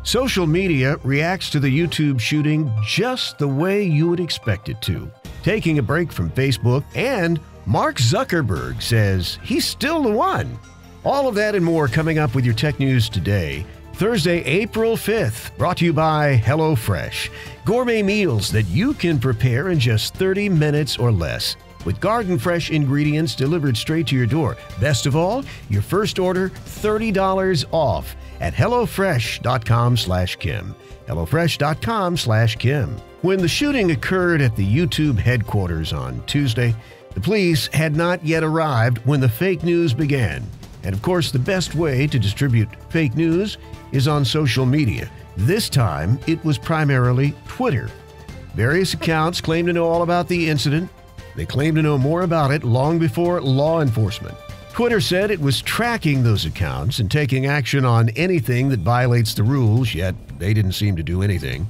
Social media reacts to the YouTube shooting just the way you would expect it to, taking a break from Facebook, and Mark Zuckerberg says he's still the one. All of that and more coming up with your tech news today, Thursday, April 5th, brought to you by HelloFresh. Gourmet meals that you can prepare in just 30 minutes or less, with garden-fresh ingredients delivered straight to your door. Best of all, your first order $30 off at HelloFresh.com/Kim. HelloFresh.com/Kim. When the shooting occurred at the YouTube headquarters on Tuesday, the police had not yet arrived when the fake news began. And of course, the best way to distribute fake news is on social media. This time, it was primarily Twitter. Various accounts claim to know all about the incident. They claim to know more about it long before law enforcement. Twitter said it was tracking those accounts and taking action on anything that violates the rules, yet they didn't seem to do anything.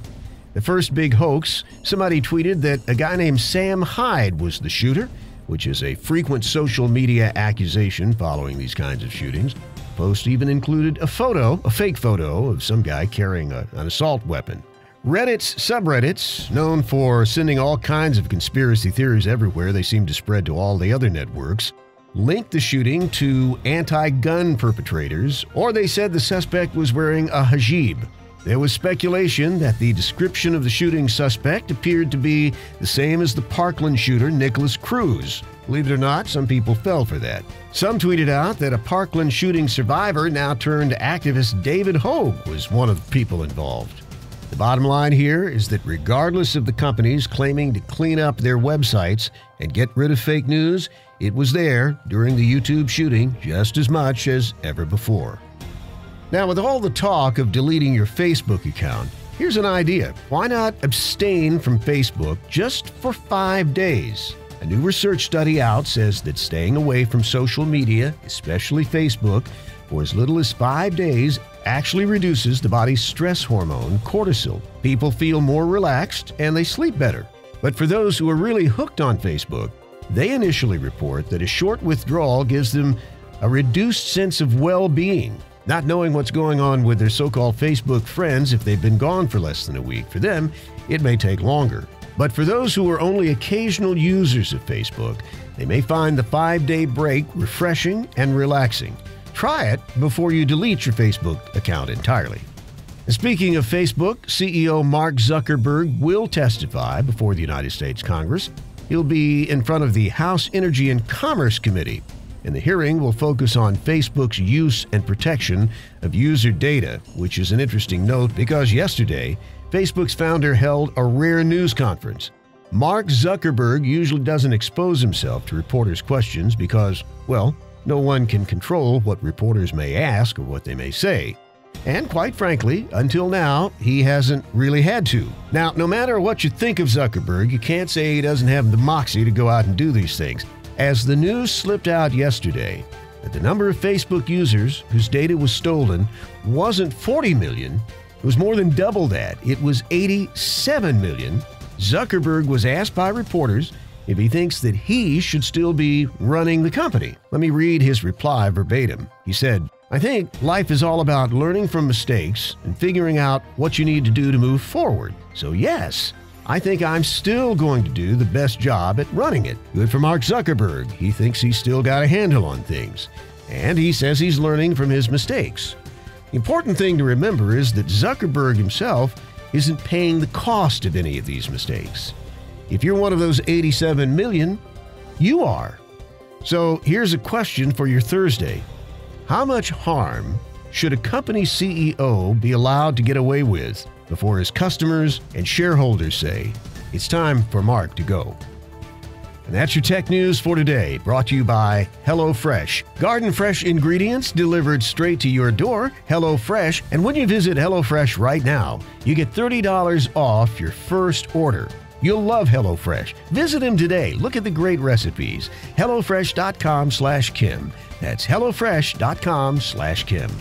The first big hoax, somebody tweeted that a guy named Sam Hyde was the shooter, which is a frequent social media accusation following these kinds of shootings. The post even included a fake photo of some guy carrying an assault weapon. Reddit's subreddits, known for sending all kinds of conspiracy theories everywhere they seem to spread to all the other networks, linked the shooting to anti-gun perpetrators, or they said the suspect was wearing a hijab. There was speculation that the description of the shooting suspect appeared to be the same as the Parkland shooter, Nicholas Cruz. Believe it or not, some people fell for that. Some tweeted out that a Parkland shooting survivor, now turned activist David Hogue, was one of the people involved. The bottom line here is that regardless of the companies claiming to clean up their websites and get rid of fake news, it was there during the YouTube shooting just as much as ever before. Now, with all the talk of deleting your Facebook account, here's an idea. Why not abstain from Facebook just for 5 days? A new research study out says that staying away from social media, especially Facebook, for as little as 5 days actually reduces the body's stress hormone, cortisol. People feel more relaxed and they sleep better. But for those who are really hooked on Facebook, they initially report that a short withdrawal gives them a reduced sense of well-being. Not knowing what's going on with their so-called Facebook friends if they've been gone for less than a week. For them, it may take longer. But for those who are only occasional users of Facebook, they may find the 5-day break refreshing and relaxing. Try it before you delete your Facebook account entirely. And speaking of Facebook, CEO Mark Zuckerberg will testify before the United States Congress. He'll be in front of the House Energy and Commerce Committee, and the hearing will focus on Facebook's use and protection of user data, which is an interesting note because yesterday, Facebook's founder held a rare news conference. Mark Zuckerberg usually doesn't expose himself to reporters' questions because, well, no one can control what reporters may ask or what they may say. And quite frankly, until now, he hasn't really had to. Now, no matter what you think of Zuckerberg, you can't say he doesn't have the moxie to go out and do these things. As the news slipped out yesterday that the number of Facebook users whose data was stolen wasn't 40 million, it was more than double that. It was 87 million. Zuckerberg was asked by reporters if he thinks that he should still be running the company. Let me read his reply verbatim. He said, "I think life is all about learning from mistakes and figuring out what you need to do to move forward. So yes, I think I'm still going to do the best job at running it." Good for Mark Zuckerberg. He thinks he's still got a handle on things. And he says he's learning from his mistakes. The important thing to remember is that Zuckerberg himself isn't paying the cost of any of these mistakes. If you're one of those 87 million, you are. So here's a question for your Thursday. How much harm should a company CEO be allowed to get away with before his customers and shareholders say, it's time for Mark to go? And that's your tech news for today, brought to you by HelloFresh. Garden-fresh ingredients delivered straight to your door, HelloFresh. And when you visit HelloFresh right now, you get $30 off your first order. You'll love HelloFresh. Visit them today. Look at the great recipes. HelloFresh.com/Kim. That's HelloFresh.com/Kim.